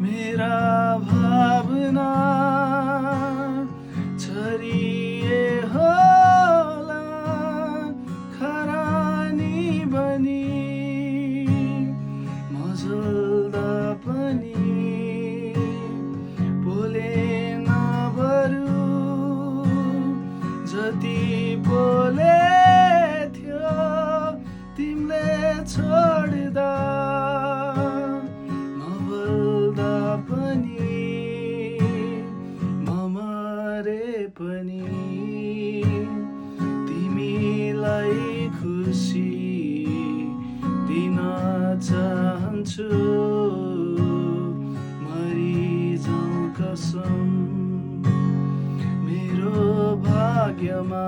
मेरा भावना छरिए होला खरानी बनी मजल्दा पनि बोलेन बरु जति बोले थियो तिमीले छोड्दा नबोल्दा पनि मरे पनि तिमीलाई खुसी दिन चाहन्छु मरिजाउँ कसम मेरो भाग्यमा